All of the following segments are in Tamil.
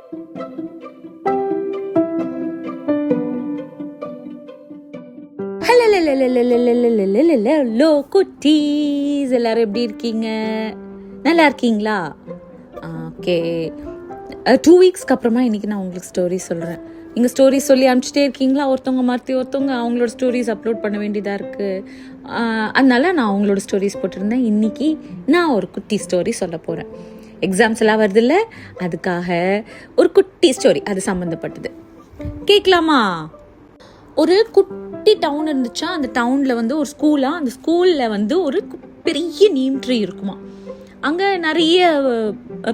ஹலோ குட்டீஸ், எல்லாரும் எப்படி இருக்கீங்க? நல்லா இருக்கீங்களா? ஓகே, 2 வீக்ஸ்க்கு அப்புறமா இன்னைக்கு நான் உங்களுக்கு ஸ்டோரி சொல்கிறேன். நீங்கள் ஸ்டோரிஸ் சொல்லி அனுப்பிச்சிட்டே இருக்கீங்களா? ஒருத்தவங்க மாற்றி ஒருத்தவங்க அவங்களோட ஸ்டோரிஸ் அப்லோட் பண்ண வேண்டியதாக இருக்குது. அதனால நான் அவங்களோட ஸ்டோரிஸ் போட்டிருந்தேன். இன்றைக்கி நான் ஒரு குட்டி ஸ்டோரி சொல்ல போகிறேன். எக்ஸாம்ஸ் எல்லாம் வருதில்ல, அதுக்காக ஒரு குட்டி ஸ்டோரி அது சம்மந்தப்பட்டது. கேட்கலாமா? ஒரு குட்டி டவுன் இருந்துச்சா, அந்த டவுனில் வந்து ஒரு ஸ்கூலாக, அந்த ஸ்கூலில் வந்து ஒரு பெரிய நீம் ட்ரீ இருக்குமா. அங்கே நிறைய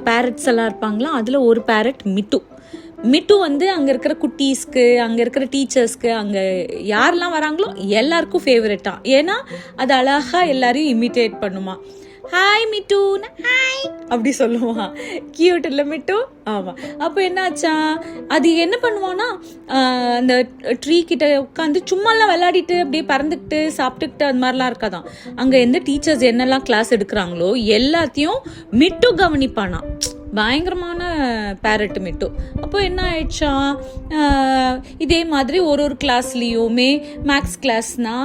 பேரட்ஸ் எல்லாம் இருப்பாங்களா. அதில் ஒரு பேரட் மிட்டு வந்து அங்கே இருக்கிற குட்டீஸ்க்கு, அங்கே இருக்கிற டீச்சர்ஸ்க்கு, அங்கே யாரெல்லாம் வராங்களோ எல்லாருக்கும் ஃபேவரட்டாக. ஏன்னா அது அழகாக எல்லாரையும் இமிட்டேட் பண்ணுமா. ஹாய் மிட்டு, ஹாய் அப்படி சொல்லுவான். கியூட் இல்லை மிட்டு? ஆமாம். அப்போ என்னாச்சா, அது என்ன பண்ணுவான்னா, அந்த ட்ரீ கிட்ட உட்காந்து சும்மாலாம் விளையாடிட்டு அப்படியே பறந்துக்கிட்டு சாப்பிட்டுக்கிட்டு அது மாதிரிலாம் இருக்காதான். அங்கே எந்த டீச்சர்ஸ் என்னெல்லாம் கிளாஸ் எடுக்கிறாங்களோ எல்லாத்தையும் மிட்டு கவனிப்பானா. பயங்கரமான பேரட் மிட்டு. அப்போ என்ன ஆயிடுச்சா, இதே மாதிரி ஒரு கிளாஸ்லேயுமே மேக்ஸ் கிளாஸ்னால்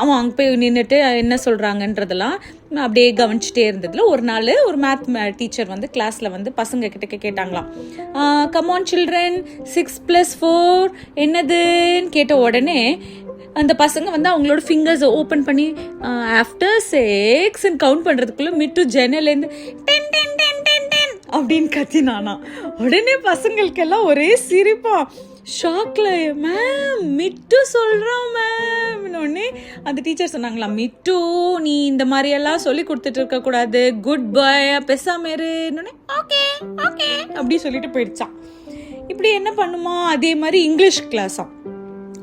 அவன் அங்கே போய் நின்றுட்டு என்ன சொல்கிறாங்கன்றதெல்லாம் அப்படியே கவனிச்சுட்டே இருந்ததில் ஒரு நாள் ஒரு மேத் டீச்சர் வந்து கிளாஸில் வந்து பசங்க கிட்ட கேட்டாங்களாம். கமான் சில்ட்ரன், 6+4 என்னதுன்னு கேட்ட உடனே அந்த பசங்க வந்து அவங்களோட ஃபிங்கர்ஸை ஓப்பன் பண்ணி ஆஃப்டர் 6 கவுண்ட் பண்ணுறதுக்குள்ளே மிட்டு ஜன்னலேருந்து 10 அப்படின்னு கத்தினானா. உடனே பசங்களுக்கெல்லாம் ஒரே சிரிப்பா, ஷாக்ல, மேம் மிட்டு சொல்கிறோம் மேம். உடனே அந்த டீச்சர் சொன்னாங்களா, மிட்டு நீ இந்த மாதிரியெல்லாம் சொல்லி கொடுத்துட்டு இருக்கக்கூடாது, குட் பாய், பெசாமேருன்னு. ஓகே ஓகே அப்படி சொல்லிட்டு போயிடுச்சான். இப்படி என்ன பண்ணுமா, அதே மாதிரி இங்கிலீஷ் கிளாஸாம்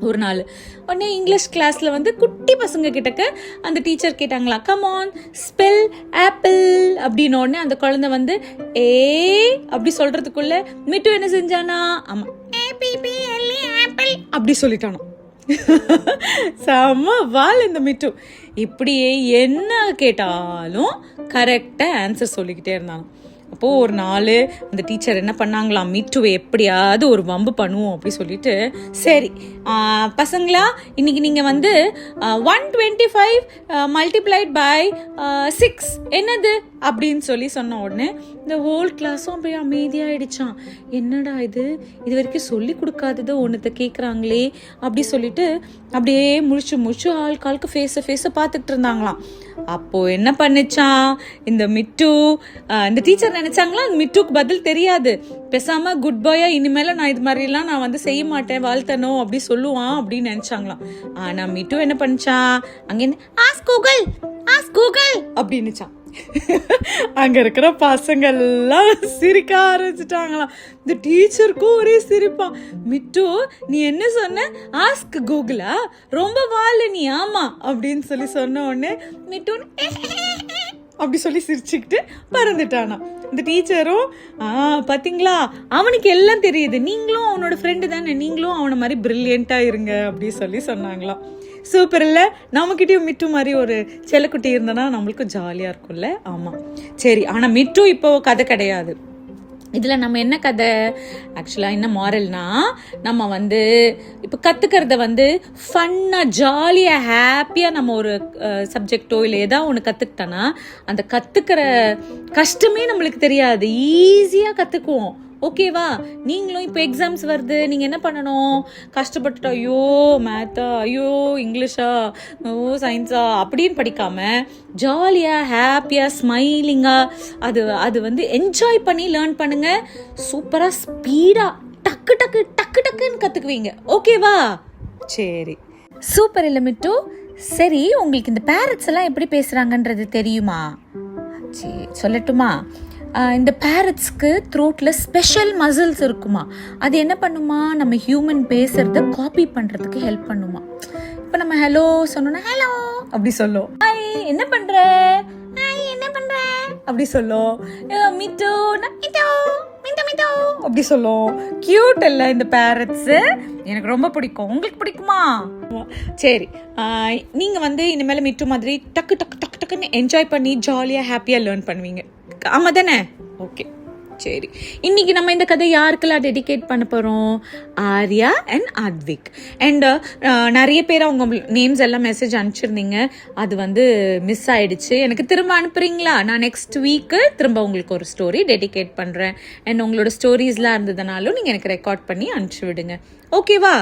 ஒரு நாள். உடனே இங்கிலீஷ் கிளாஸில் வந்து குட்டி பசங்க கிட்டக்க அந்த டீச்சர் கேட்டாங்களா, கமான் ஸ்பெல் ஆப்பிள் அப்படின்னு. உடனே அந்த குழந்தை வந்து ஏ அப்படி சொல்கிறதுக்குள்ள மிட்டு என்ன செஞ்சானா, ஆமாம் ஆப்பிள் அப்படி சொல்லிட்டானோ. செம்ம வால் இந்த மிட்டு. இப்படியே என்ன கேட்டாலும் கரெக்டாக ஆன்சர் சொல்லிக்கிட்டே இருந்தானோ. அப்போது ஒரு நாள் அந்த டீச்சர் என்ன பண்ணாங்களாம், மிட்டுவை எப்படியாவது ஒரு வம்பு பண்ணுவோம் அப்படி சொல்லிட்டு, சரி பசங்களா இன்னைக்கு நீங்கள் வந்து 125 மல்டிப்ளைட் பை 6 என்னது அப்படின்னு சொன்ன உடனே இந்த ஹோல் கிளாஸும் அப்படியே அமைதியாகிடுச்சான். என்னடா இது வரைக்கும் சொல்லி கொடுக்காதது ஒன்றத்தை கேட்குறாங்களே அப்படி சொல்லிட்டு அப்படியே முழிச்சு ஆளுக்கு ஃபேஸை பார்த்துட்டு இருந்தாங்களாம். அப்போது என்ன பண்ணிச்சான் இந்த மிட்டு, இந்த டீச்சர் நினைச்சாங்களா மிட்டுக்கு பதில் தெரியாது, பேசாம குட் பாயா இனிமேல நான் இது மாதிரிலாம் நான் வந்து செய்ய மாட்டேன், வாழ்த்தணும் அப்படி சொல்லுவான் அப்படின்னு நினைச்சாங்களாம். ஆனா மிட்டு என்ன பண்ணிச்சான், அங்கேருந்து ஆஸ்க் கூகுள் அப்படின்னுச்சான். அங்க இருக்கிற பசங்க எல்லாம் சிரிக்க ஆரம்பிச்சுட்டாங்களாம். இந்த டீச்சருக்கும் ஒரே சிரிப்பா. மிட்டு நீ என்ன சொன்ன, ஆஸ்க் கூகுளா, ரொம்ப வாழ நீ, ஆமா அப்படின்னு சொன்ன உடனே மிட்டு அப்படி சொல்லி சிரிச்சுக்கிட்டு பறந்துட்டானா. இந்த டீச்சரும் பார்த்தீங்களா அவனுக்கு எல்லாம் தெரியுது, நீங்களும் அவனோட ஃப்ரெண்டு தானே, நீங்களும் அவனை மாதிரி பிரில்லியண்ட்டாக இருங்க அப்படி சொன்னாங்களாம். சூப்பர் இல்லை? நம்மக்கிட்டையும் மிட்டு மாதிரி ஒரு செல்லக்குட்டி இருந்தனா நம்மளுக்கும் ஜாலியாக இருக்கும்ல. ஆமாம், சரி. ஆனால் மிட்டு இப்போ கதை கிடையாது. இதில் நம்ம என்ன கதை, ஆக்சுவலாக என்ன மாரல்னா, நம்ம வந்து இப்போ கற்றுக்கிறத வந்து ஃபன்னாக ஜாலியாக ஹாப்பியாக நம்ம ஒரு சப்ஜெக்டோ இல்லை ஏதாவது ஒன்று கற்றுக்கிட்டோன்னா அந்த கற்றுக்கிற கஷ்டமே நம்மளுக்கு தெரியாது, ஈஸியாக கற்றுக்குவோம். ஓகேவா? நீங்களும் இப்போ எக்ஸாம்ஸ் வருது, நீங்கள் என்ன பண்ணணும், கஷ்டப்பட்டுட்டு ஐயோ மேத்தா, ஐயோ இங்கிலீஷா, ஓ சயின்ஸா அப்படின்னு படிக்காமல் ஜாலியாக ஹாப்பியாக ஸ்மைலிங்காக அது வந்து என்ஜாய் பண்ணி லேர்ன் பண்ணுங்கள். சூப்பராக ஸ்பீடாக டக்குன்னு கற்றுக்குவீங்க. ஓகேவா? சரி, சூப்பர் இல்லை மிட்டு? சரி, உங்களுக்கு இந்த பேரட்ஸ் எல்லாம் எப்படி பேசுகிறாங்கன்றது தெரியுமா? சரி சொல்லட்டுமா? இந்த பேரட்ஸ்க்கு த்ரோட்டில் ஸ்பெஷல் மசில்ஸ் இருக்குமா. அது என்ன பண்ணுமா, நம்ம ஹியூமன் பேசுகிறத காப்பி பண்ணுறதுக்கு ஹெல்ப் பண்ணுமா. இப்போ நம்ம ஹலோ சொன்னோன்னா ஹலோ அப்படி சொல்லும். ஹாய் என்ன பண்ணுற, ஹாய் என்ன பண்ணுற அப்படி சொல்லும். மிட்டு அப்படி சொல்லும். கியூட் இல்லை இந்த பேரட்ஸு? எனக்கு ரொம்ப பிடிக்கும். உங்களுக்கு பிடிக்குமா? சரி, நீங்கள் வந்து இனிமேல் மிட்டு மாதிரி டக்குன்னு என்ஜாய் பண்ணி ஜாலியாக ஹாப்பியாக லேர்ன் பண்ணுவீங்க. ஆமாம் தானே? ஓகே சரி, இன்னைக்கு நம்ம இந்த கதை யாருக்கெல்லாம் டெடிகேட் பண்ண போகிறோம்? ஆர்யா அண்ட் அத்விக். அண்ட் நிறைய பேர் அவங்க நேம்ஸ் எல்லாம் மெசேஜ் அனுப்பிச்சிருந்தீங்க. அது மிஸ் ஆயிடுச்சு. எனக்கு திரும்ப அனுப்புறீங்களா? நான் நெக்ஸ்ட் வீக்கு திரும்ப உங்களுக்கு ஒரு ஸ்டோரி டெடிகேட் பண்ணுறேன். அண்ட் உங்களோட ஸ்டோரிஸ்லாம் இருந்ததுனாலும் நீங்கள் எனக்கு ரெக்கார்ட் பண்ணி அனுப்பிச்சி விடுங்க. ஓகேவா?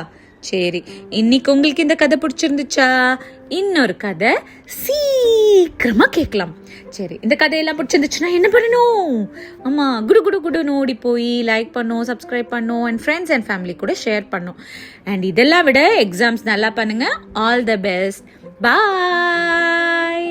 சரி, இன்னைக்கு உங்களுக்கு இந்த கதை பிடிச்சிருந்துச்சா? இன்னொரு கதை சீக்கிரமா கேட்கலாம். சரி, இந்த கதையெல்லாம் பிடிச்சிருந்துச்சுன்னா என்ன பண்ணணும்? ஆமா, குடு குடு குடுன்னு ஓடி போய் லைக் பண்ணும், சப்ஸ்கிரைப் பண்ணும், அண்ட் ஃப்ரெண்ட்ஸ் அண்ட் ஃபேமிலி கூட ஷேர் பண்ணும். அண்ட் இதெல்லாம் விட எக்ஸாம்ஸ் நல்லா பண்ணுங்க. All the best. பாய்.